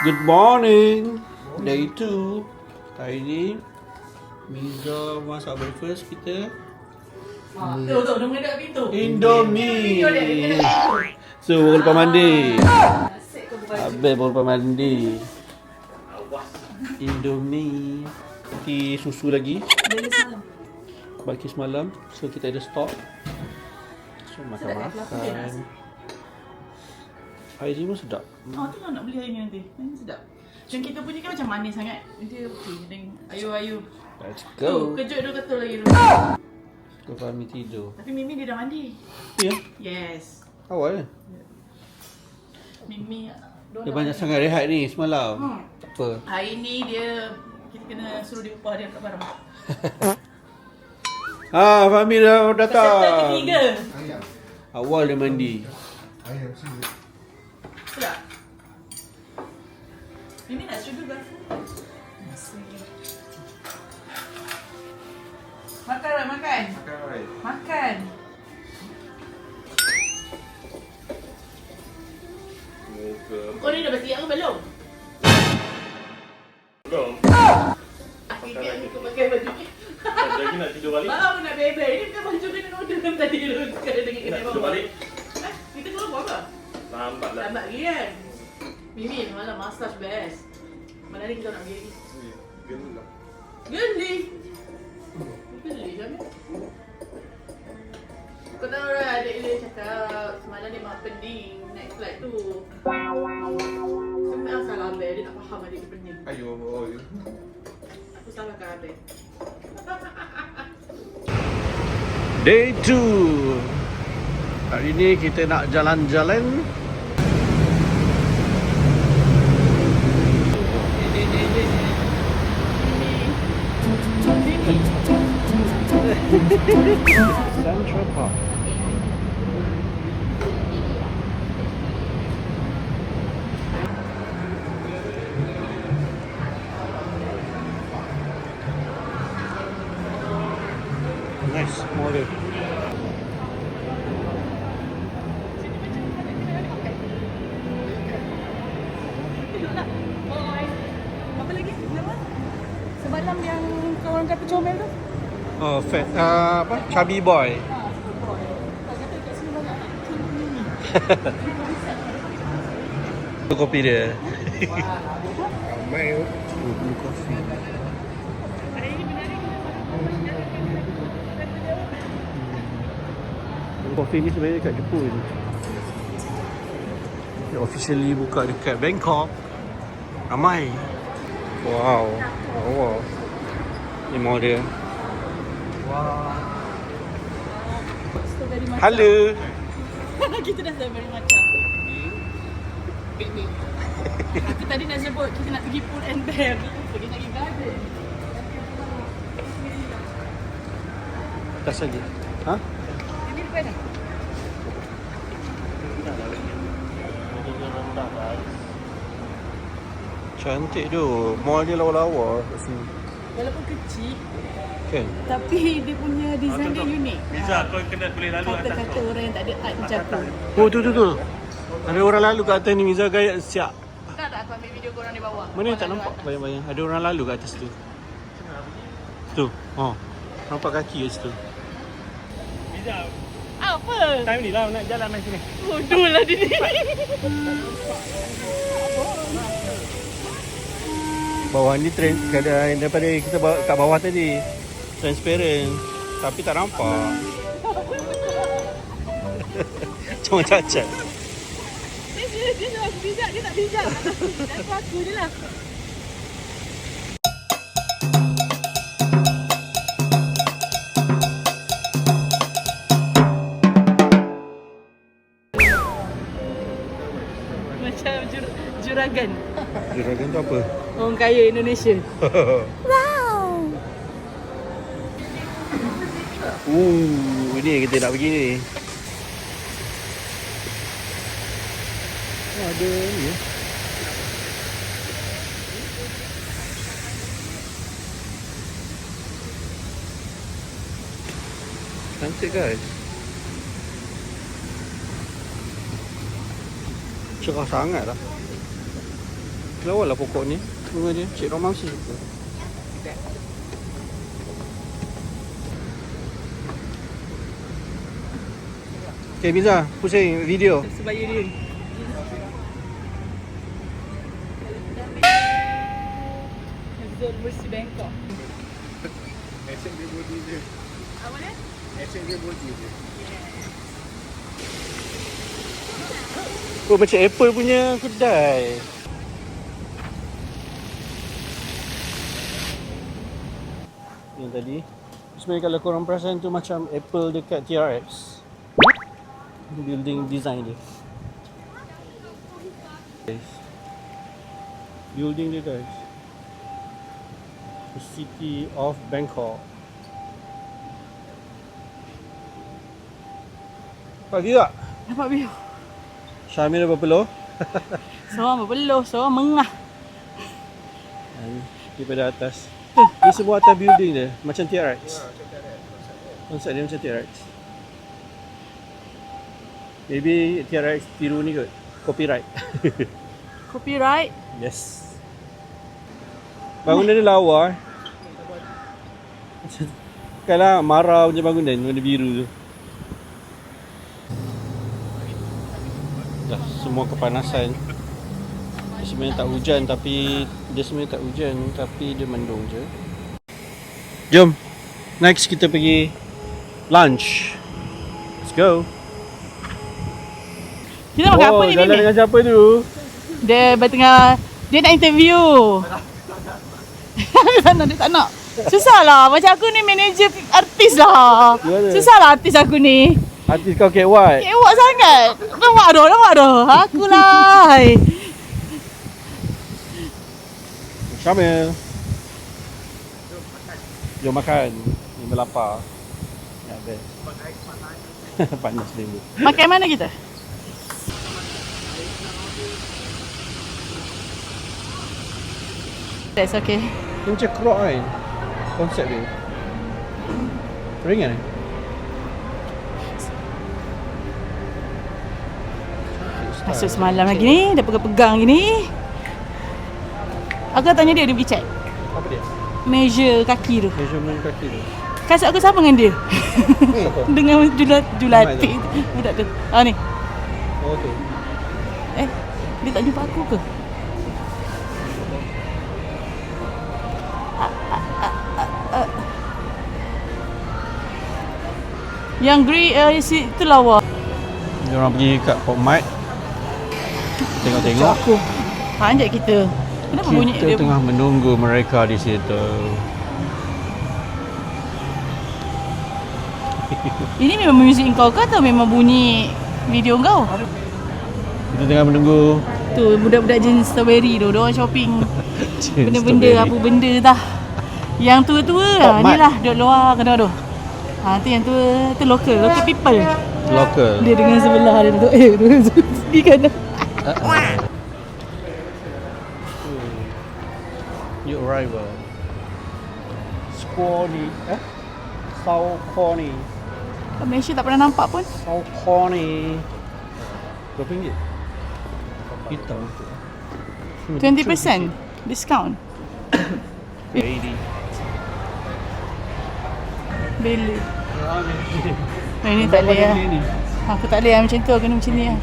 Good morning. Day 2. Hari ni Miza masak breakfast kita. Tuh, dia mengadap pintu. Indomie. So, baru lepas mandi. Habis baru lepas mandi. Indomie. Nanti susu lagi. Baki semalam. So, kita ada stok. So, makan-makan. Hari ni pun sedap. Oh, tu lah nak beli hari ni nanti. Ini sedap. Macam kita punya kan macam manis sangat. Dia okey. Ayu. Let's Tuh, go. kejut dia kata lagi tu. Kau Fahmi tidur. Tapi Mimi dia dah mandi. Ya? Yes. Awal. Mimi Dia banyak sangat rehat ni semalam. Apa? Hari ni dia kita kena suruh dia upah dia kat barang. Fahmi dah Peserta datang. ketiga. Awal dia mandi. Sedap. Mimi nak sugar ke? Makan, Rai, makan. Makan. Kau ni dah bersiap ke belum? Belum. Akhirnya aku pakai baju ni. Lagi nak tidur balik. Baru nak bebel. Ini bukan baju kena order tadi dulu. Kena dengan Nak kena tidur balik. Kita keluar buat apa? Lambat lah. Lambat lagi kan? Mimi, malam massage best. Mana ni kita nak pergi lagi? Geli. Geli je. Kau tahu lah adik dia cakap semalam dia memang pening naik flight tu. Sampai asal Abel dia tak faham adik dia pening. Ayo. Aku salahkan Abel. Day 2. Hari ni kita nak jalan-jalan. Central Park. Nice, mall dia. Apa lagi? Nama? Semalam yang kau orang kata comel tu? Oh, fat, apa? Chubby boy. Tak kata kat sini banyak Mimi. Tu kopi dia. Ramai tu. Blue coffee. Coffee ni sebenarnya dekat Jepun. Dia officially buka dekat Bangkok. Ramai. Wow. Wow. Ni mall dia. Wow. Strawberry matcha. Hello. Kita dah strawberry matcha. Piknik. Aku tadi nak sebut kita nak pergi pool and bear. Pergi nak pergi garden. Atas lagi. Ha? Ini depan dah. Cantik tu. Mall dia lawa-lawa kat sini. Walaupun kecil, Kan? tapi dia punya design dia unik. Miza, kau kena boleh lalu atas Kata-kata tu. orang yang tak ada art macam aku. Oh, tu. Ada orang lalu kat atas ni. Miza gaya siap. Tak aku ambil video korang di bawah. Mana tak nampak banyak-banyak. Ada orang lalu kat atas tu. Tu. Oh. Nampak kaki kat situ. Miza, Apa? time ni lah nak jalan main sini. Bodoh lah dia ni. Bawah ni keadaan daripada kita bawa kat bawah tadi. Transparent. Tapi tak nampak. Cuma cacat. Dia nak aku bijak, dia tak bijak. Aku je lah. Macam juragan. Juragan tu apa? Orang kaya Indonesia. Ini yang kita nak pergi ni. Oh, ada ni ya. Cantik guys. Cerah sangat lah. Lawa lah pokok ni. Bunga dia. Cik Romang sih. Okay, Miza. Pusing video. Sebab dia. Zul bersih Bangkok. Action dia body dia. Apa dia? Action dia body dia. Oh, macam Apple punya kedai. Yang tadi. Sebenarnya kalau korang perasan tu macam Apple dekat TRX. Building design dia. Guys. Building dia guys. The City of Bangkok. Pagi tak? Nampak view. Syamil berapa lo? Seorang berpeluh, seorang mengah. Daripada atas. Ni semua atas building dia. Macam TRX. Konsep dia macam TRX. Maybe TRX tiru ni kot. Copyright. Copyright. Yes. Bangunan dia lawa. Kalau marah punya bangunan warna biru tu. Dah semua kepanasan. Dia sebenarnya tak hujan tapi dia mendung je. Jom. Next kita pergi lunch. Let's go. Kita makan apa ni? Jalan Ni? dengan siapa tu? Dia nak interview. Dia tak nak. Susah lah. Macam aku ni manager artis lah. Gimana? Susah lah artis aku ni. Artis kau K-White. Kewak sangat. Nampak dah. Aku lah. Syamil. Jom makan. Ni melapar. Ya, best. Panas dia. Makan mana kita? That's okay. Dia macam krok kan. Konsep dia. Ringan. Masuk semalam lagi ni. Dah pegang-pegang gini. Aku tanya dia pergi check. Apa dia? Measure kaki tu. Measurement kaki tu. Kasut aku sama dengan dia. Siapa? Dengan Ramai julatih tu. tu. Budak tu. Ah ni. Oh tu. Dia tak jumpa aku ke? Yang grey itu lawa. Dia orang pergi kat Pop Mart. Tengok-tengok. Aku. Panjat kita. Kenapa bunyi Kita dia? tengah menunggu mereka di situ. Ini memang muzik kau ke atau memang bunyi video kau? Kita tengah menunggu. Tu budak-budak jenis strawberry tu, diorang shopping benda-benda Strawberry. apa benda dah. Yang tua-tua lah, Pop ni Mart. lah duduk luar kena tu. Tu yang tua, tu local people. Local. Dia dengan sebelah dia tu, di kanan. New arrival. Squawny. Saucony. Kat Malaysia tak pernah nampak pun. Saucony. Berapa ringgit? Hitam. 20% discount. 80. Bela. Ini tak boleh lah. Aku tak boleh lah macam tu, kena macam ni lah.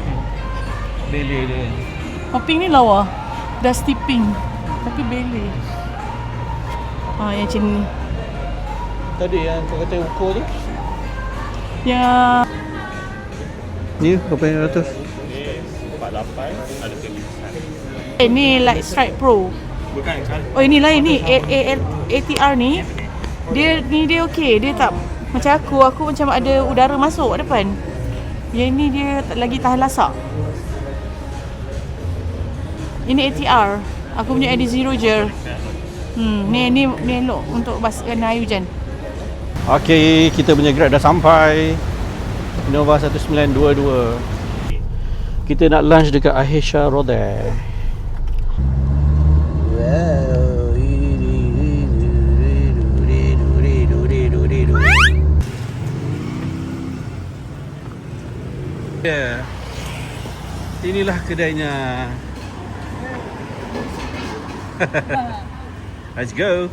Bele dia. Oh, pink ni lawa. Dusty pink. Tapi bela. Yang macam ni. Tadi yang kau kata ukur tu. Yang Ni berapa yang ratus? 48 ada kelebihan. ni Light Strike Pro. Bukan kan? Oh ini lain ni ATR ni. Dia okey, dia tak macam aku macam ada udara masuk depan. Yang ni dia tak lagi tahan lasak. Ini ATR. Aku punya AD0 je. Ni elok untuk baskan air hujan. Okey, kita punya Grab dah sampai. Innova 1922. Kita nak lunch dekat Ahisha Roda. Ya. Inilah kedainya. Let's go.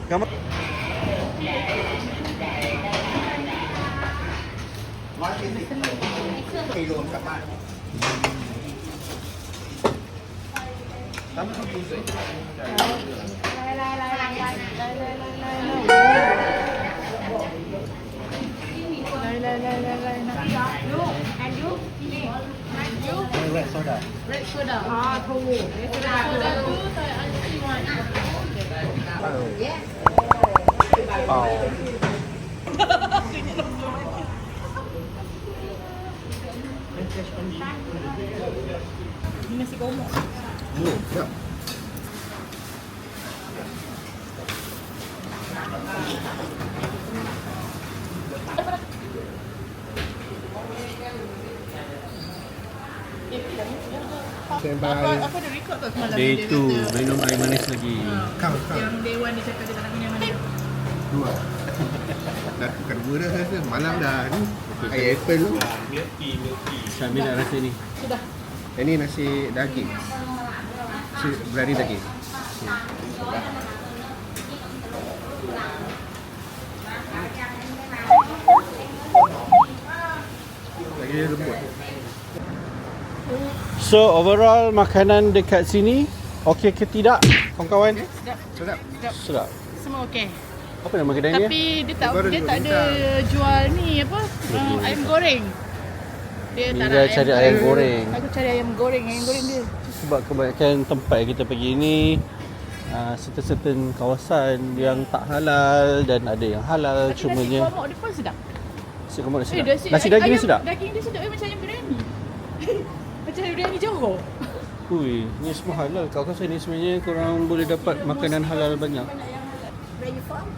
Come on. Red soda. Red soda. Ah, tu. Soda tu I see one. Wow. Ini nasi gemuk. Siap. Apa dia record tak semalam? Day dia 2 kata, minum air manis lagi. Kau. Yang day 1 dia cakap dia tak nak minum mana. Dua. Dah bukan dua dah saya rasa. Malam dah ni. Air apple tu. Milk tea. Sambil nak rasa ni. Sudah. Yang ni nasi daging. Nasi berani daging. Lagi dia lembut. So overall makanan dekat sini okey ke tidak kawan-kawan? Sedap. Sedap. Sedap. Semua okey. Apa nama kedai ni? Tapi dia tak Baru dia dulu tak ada jual ni apa? Ayam goreng. Dia tak Mira ada cari ayam goreng. Aku cari ayam goreng dia. Sebab kebanyakan tempat yang kita pergi ni certain kawasan yang tak halal dan ada yang halal. Tapi Cumanya nasi gemuk dia pun sedap. nasi gemuk ni sedap. Nasi Nasi daging ni ayam- sedap. Daging dia sedap macam ayam biryani. Macam ayam biryani Johor. Ui, ni semua halal. Kau rasa ni sebenarnya korang boleh dapat makanan halal banyak. Where you from?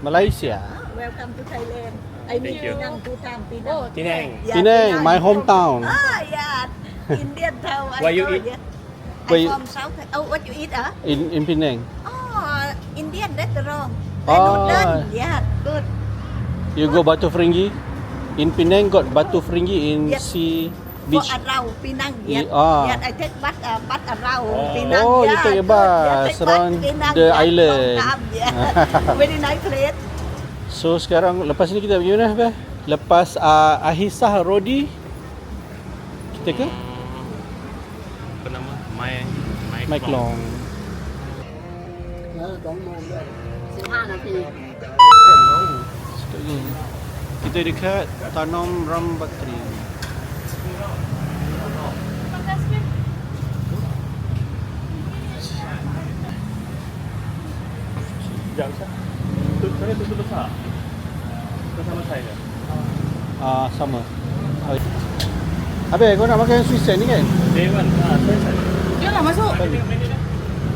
Malaysia. Welcome to Thailand. I mean Thank you. Penang, Bhutan, Penang. Oh, Penang. Yeah, Penang, my hometown. Ah, yeah. Indian town. I Where you know, eat? yeah. Where I'm you- from South. Oh, what you eat? In Penang. Oh, Indian restaurant. Oh. Noodle. Yeah, good. You go Batu Ferringhi. In Penang got Batu Ferringhi in Yes. sea For beach. around Penang. Yeah. Ah. Yeah, I take bus around Oh. Penang. Oh, you yeah, take a good. bus Yeah, take around Penang, the yeah, island. long time, yeah. Very nice place. So sekarang lepas ni kita pergi mana Abah? Lepas Ahisah Rodi kita ke Apa nama? Mike Long. 15 นาที Sekali. Kita dekat Tanom Rambatri. Sekejap Ustaz. Saya tu besar. Kau sama saya ke? Sama. Abang, kau nak makan Swiss ni kan? Dewan. Saya. Dia lah masuk.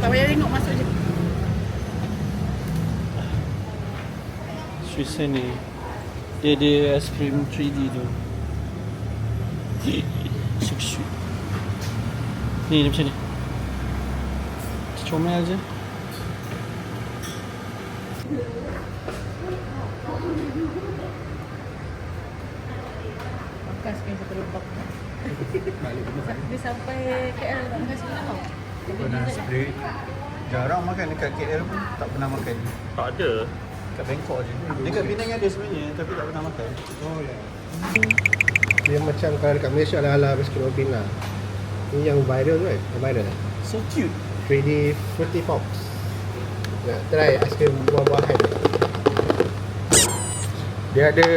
Tak payah tengok masuk je. Swiss ni. Dia ada es krim 3D tu. So sweet. Ni dia macam ni. Comel je. Makan sekali satu lembak. Dia sampai KL tak makan sekali tau. Pernah spray. Jarang makan dekat KL pun tak pernah makan. Tak ada. Kat Bangkok je. Dekat Penang ada sebenarnya tapi tak pernah makan. Oh ya. Dia macam kalau dekat Malaysia ala-ala Baskin Pinang. Ni yang viral tu kan? Yang viral. So cute. 3D Fruity Pops. Nak try aiskrim buah-buahan. Dia ada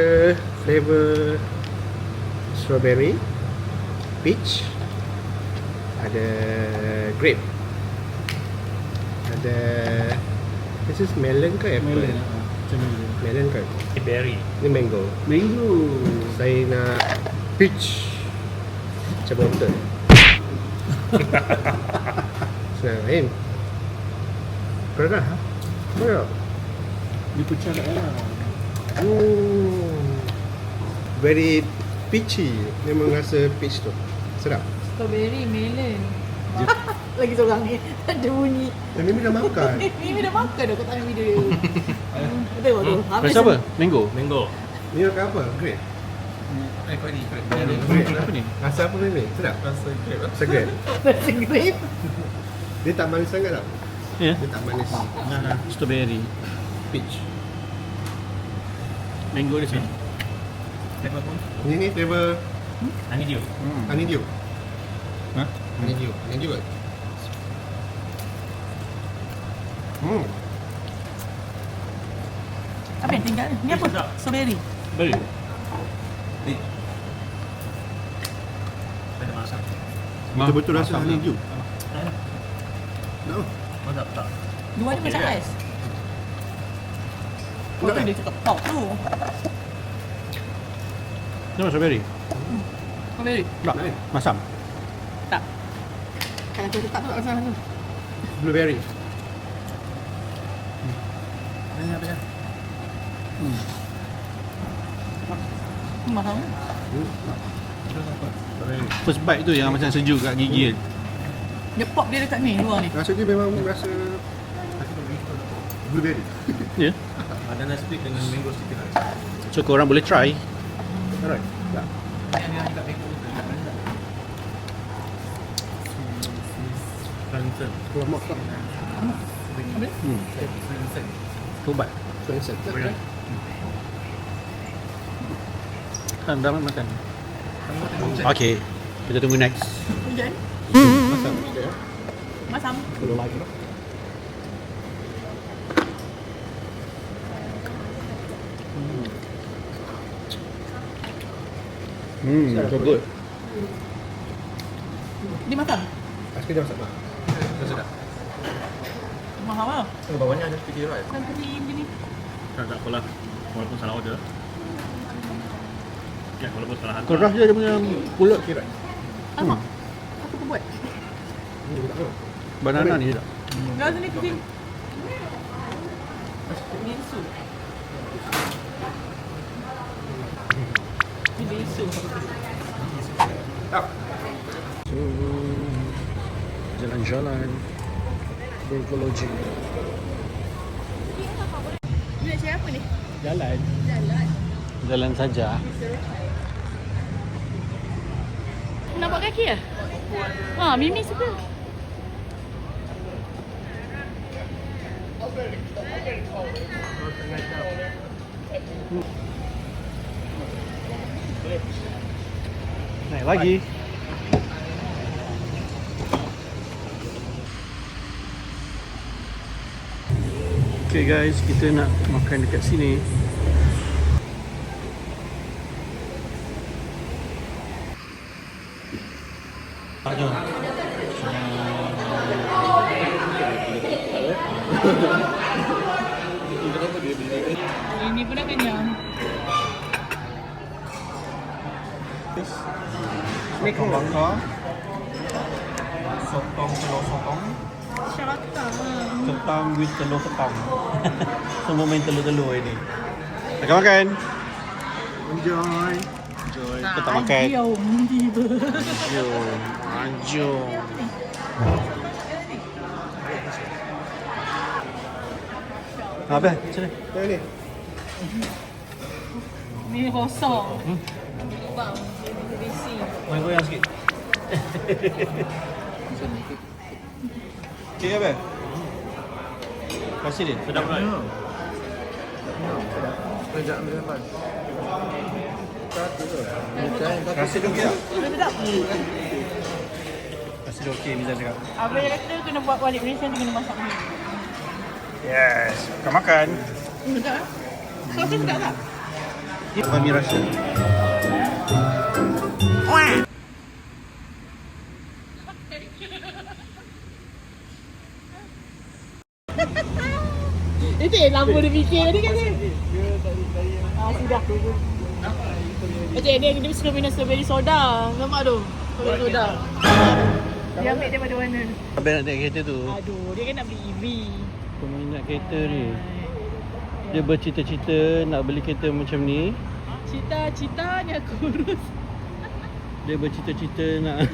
flavor strawberry, peach, ada grape, ada this is melon ke apple? Melon. Macam melon. Melon ke? Berry. Ni mango. Mango. Saya nak peach. Macam betul. Senang Aim. Pernah? Pernah? Dia pecah kat dalam. Very peachy. Memang rasa peach tu. Sedap. Strawberry, melon. Lagi seorang ni. Tak ada bunyi. Dan Mimi dah makan. Ni dah makan dah kat tangan video dia. Tengok tu. Rasa apa? Mango. Mango. Ni makan apa? Grape? Apa ni? Rasa apa Mimi? Sedap? Rasa grape. Rasa grape? Nasi grape. Dia tak manis sangat tau. Ya. Dia tak manis. Strawberry. Peach. Mango dia sini. Flavor pun. Ini flavor Honeydew. honeydew. Ha? Honeydew. Honeydew kan? Apa yang tinggal ni? Ni apa? Sedap. Strawberry. Beri. Ada masak. Betul-betul rasa honeydew. No. Masak tak? Dua ni macam ais. Enggak Kau kan? dia cakap top tu. Ni macam strawberry. Strawberry. Tak. Lain. Masam. Tak. Kalau aku letak tu tak rasa tu. Blueberry. Mahal. First bite tu yang macam sejuk kat gigi kan. Dia pop dia dekat ni, luar ni. Rasa dia memang rasa blueberry. Ya. Banana split dengan mango stick. So korang boleh try. Alright. Tak. Fransen. Kurang mak tak. Ubat. Fransen. Kan dah makan. Okay. Kita tunggu next. Hujan. Masam. Okay, ya. Masam. Kalau lagi lah. So good. Dia masam. Aiskrim dia masak mak. Sedap. Mahal lah. Bawahnya ada sedikit right. Kan krim je ni. Tak apalah. Walaupun salah order. Ya, walaupun salah harga. Keras je dia punya pulut. Okay, right. Alamak. Apa kau buat? Ni tak tahu. Banana ni tak? Rasa ni krim. Bisu. Ni bisu. Tak. So, jalan-jalan berekologi. Ni nak cari apa ni? Jalan. Jalan. Jalan saja. Nampak kaki ya? Ha, Mimi suka. Naik lagi. Okay guys, kita nak makan dekat sini. Ini pun dah kenyang. Sotong bakar. Sotong telur sotong. Syarata. Ketang with telur ketang. Semua main telur-telur ini. Makan makan. Enjoy. Enjoy. Kita makan. Jom tiba. Jom. Jom. Apa? Macam mana? Yang ni. Ni kosong. Bang, bisi. Main goyang sikit. Okay apa? Kasih dia. Sedap right? Sekejap ambil lepas. Kasih dia okey tak? Sedap. Kasih dia okey, Miza cakap. Abang yang kata kena buat balik Malaysia dia kena masak ni. Yes. Makan makan. Sedap. Kau sedap tak? Kami rasa. Itu yang lama dia fikir tadi kan dia? Sudah. Macam dia suka minum strawberry soda. Nampak tu? Strawberry soda. Dia ambil daripada mana? Abang nak naik kereta tu. Aduh, dia kan nak beli EV. Peminat kereta ni. Dia bercita-cita nak beli kereta macam ni. Cita-citanya kurus. Dia bercita-cita nak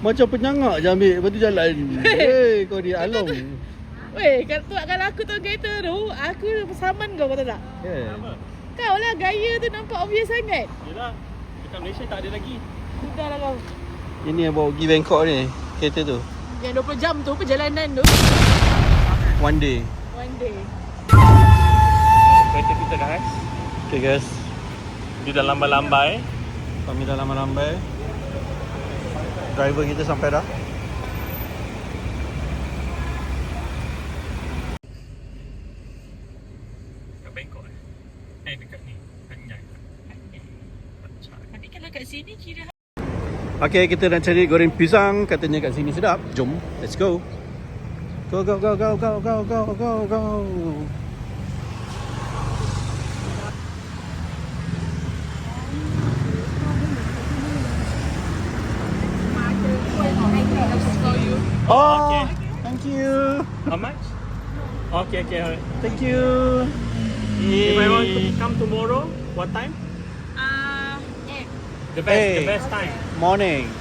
macam penyangak je ambil, lepas tu jalan. Hei, kau dia along. Weh, kalau aku tahu kereta tu, aku saman kau tahu tak? Yeah. Kau lah gaya tu nampak obvious sangat. Yelah, dekat Malaysia tak ada lagi. Sudahlah kau. Ini yang bawa pergi Bangkok ni, kereta tu. Yang 20 jam tu perjalanan tu. One day. One day. Kereta kita guys. Okay guys, Dia dah lambai-lambai. kami dah lambai-lambai. Driver kita sampai dah. Kat Bangkok dekat ni. Panjang. Tapi kalau kat sini kira Okay, kita nak cari goreng pisang. Katanya kat sini sedap. Jom, let's go. Go, go, go, go, go, go, go, go, go. Oh, Okay. thank you. How much? Okay. Thank you. If I want to come tomorrow, what time? The best time. Morning.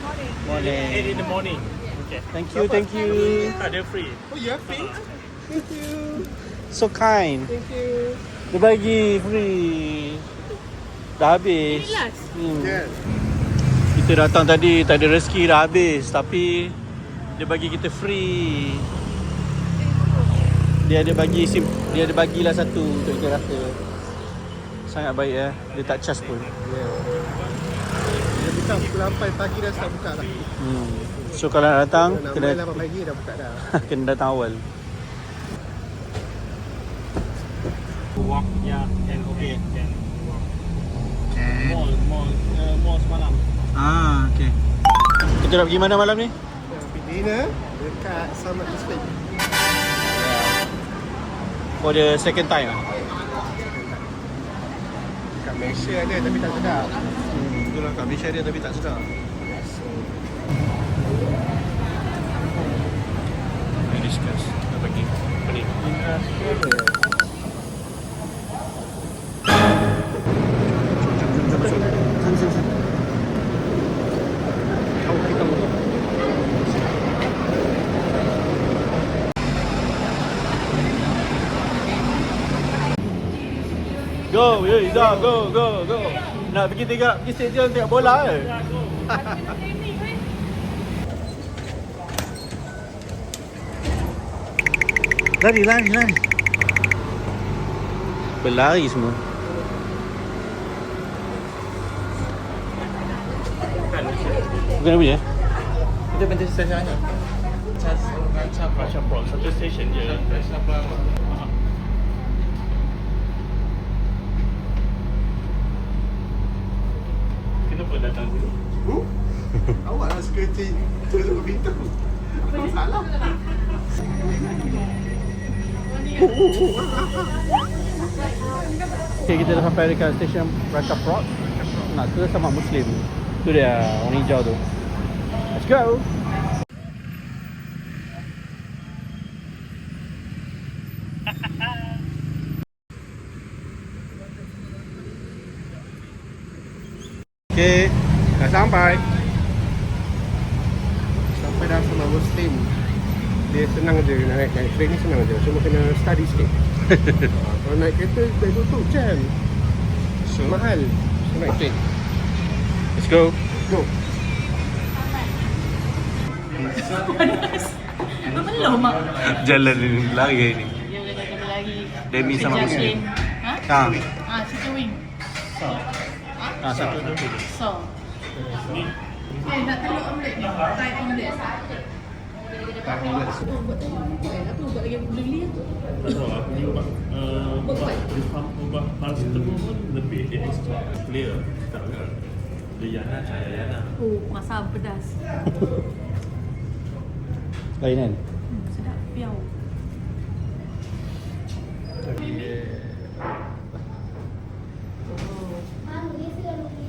8 in the morning. Okay. Thank you, thank you. Ada free. Oh ya, free? Thank you. So kind. Thank you. Dia bagi free. Dah habis. last. Yes. Kita datang tadi tak ada rezeki, dah habis. Tapi dia bagi kita free. Dia ada bagilah satu untuk kita rasa. Sangat baik ya. Dia tak charge pun. Dia buka pukul 8 pagi dah start buka lah. So kalau nak datang Nak kena main 8 pagi dah buka dah. kena datang awal. Walk, yeah, can okay, can walk. Mall semalam. Ah, okey. Kita nak pergi mana malam ni? Pergi dinner dekat Summit District. For the second time ah. Kat Malaysia ada tapi tak sedap. Itulah kat Malaysia dia tapi tak sedap. We discuss. Nak pergi apa ni? Go, Iza, go. Nak pergi stadium tengok bola ke? Lari. Berlari semua. Bukan apa ya? Kita benci stesen aja. Macam Pro, satu station je. Kenapa datang dulu? Awak lah security tutup pintu. Apa salah? Okay, kita dah sampai dekat stesen Raka Prot. Nak ke sama Muslim. Tu dia, orang hijau tu. Let's go. Okay, dah sampai. Sampai dah sama Muslim. Dia senang je nak naik train ni senang je. Cuma kena study sikit. Kalau naik kereta dah tutup jam. So mahal. So naik train. Let's go. Go. Belum mak. Jalan ni lari hari ni. Dia kata berlari. Demi sama Muslim. Ha? Ha. Chicken wing. Ha, satu tu. So. Nak telur omelette ni. Thai omelette. Apa buat lagi beli tu? Tak tahu aku ni ubah paracetamol pun lebih extra clear. Tak kan? Dia Yana cahaya Yana. Oh, masam pedas. Lain kan? Sedap piau.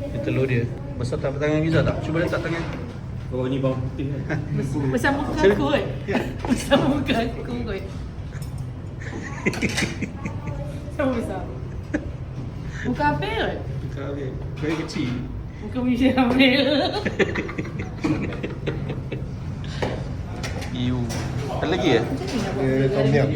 Ini telur dia. Besar tak tangan Giza tak? Cuba letak tangan. Bawah ni bawang putih kan? Besar muka aku kot. Besar muka aku kot. Sama besar. Muka apel kot. Bukan habis. Very kecil. Muka Malaysia apel. Iu. Ada lagi ya? Dia tom yum.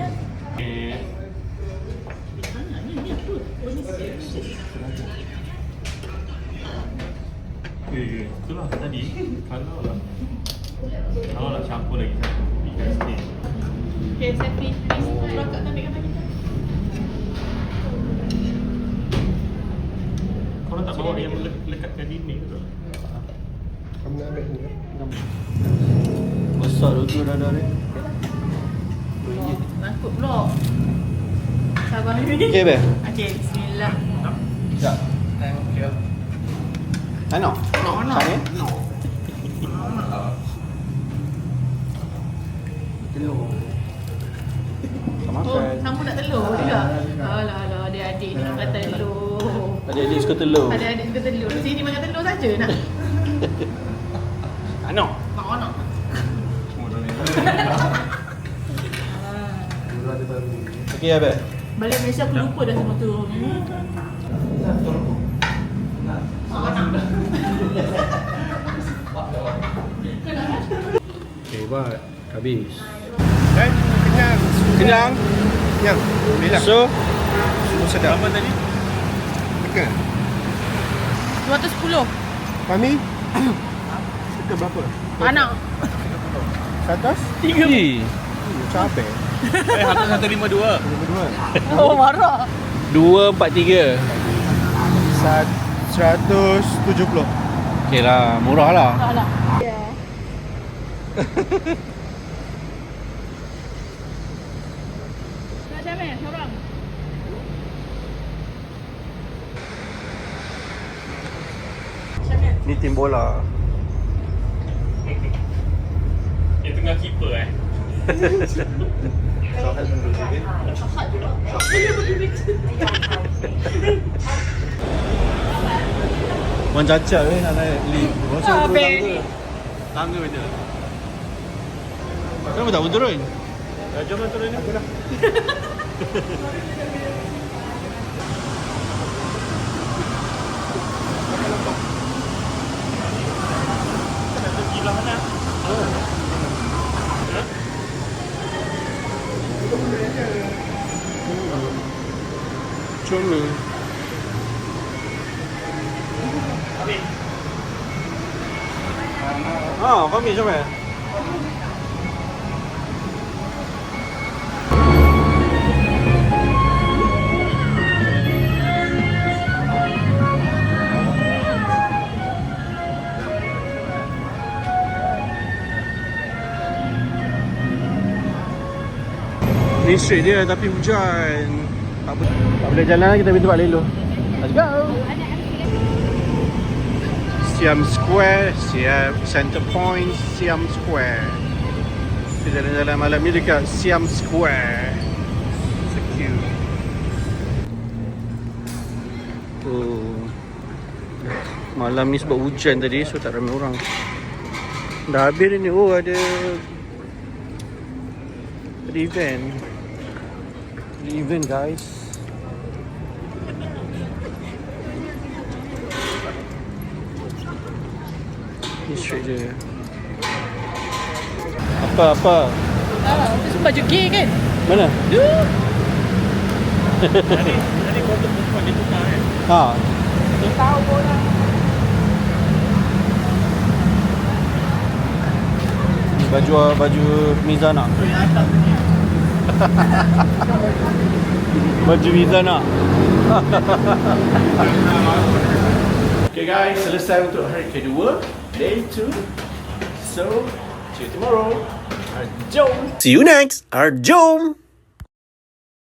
Itulah tadi. Kalau lah. Kalau nak campur lagi satu ikan steak. Okay, selfie. Please. Rokok ambil gambar kita. Korang tak bawa yang lekatkan dinding tu? Kamu nak ambil ni? Besar tu dah ni. Nakut pula. Sabar. Okay, Beh? Okay, bismillah. Tak. Ano? No. Sana? Sama Oh, kan? kamu nak telur juga? Alah, adik-adik ni makan telur. Adik-adik suka telur. Adik-adik suka telur. Sini makan telur saja nak. Ano? Nak. Okay, Abel. Balik Malaysia aku lupa dah semua tu. Hebat. Habis. Dan kenyang. Kenyang. Kenyang. Alhamdulillah. So, Semua sedap. Apa tadi? Tekan. 210. Fahmi? Tekan berapa? Anak. 100? 3. Capek. 152. Berdua. Oh, marah. 243. 170. Okay lah, murah lah. Alah. Macam mana? Seorang? Ni tim bola. Yang tengah keeper Orang cacat nak naik lift. Orang suruh turun Habis. tangga. Tangga je. Kenapa tak pun turun? Jom lah turun ni. Sebelah mana? Cuma. Fahmi macam mana? Ni straight dia tapi hujan. Tak boleh jalan, kita pergi tempat lain dulu. Let's go. Siam Square, Siam Center Point, Siam Square. Kita jalan-jalan malam ni dekat Siam Square. So cute. Oh. Malam ni sebab hujan tadi, so tak ramai orang. Dah habis ni. Oh, ada event. Ada event, guys. Ni straight je. Apa? Itu baju gay kan? Mana? Tadi kau perempuan dia tukar kan? Ha. Tahu orang. Ni baju Mizana. Baju Mizana. Okay guys, selesai untuk hari kedua, day 2. So, see you tomorrow. Arjom. See you next. Arjom.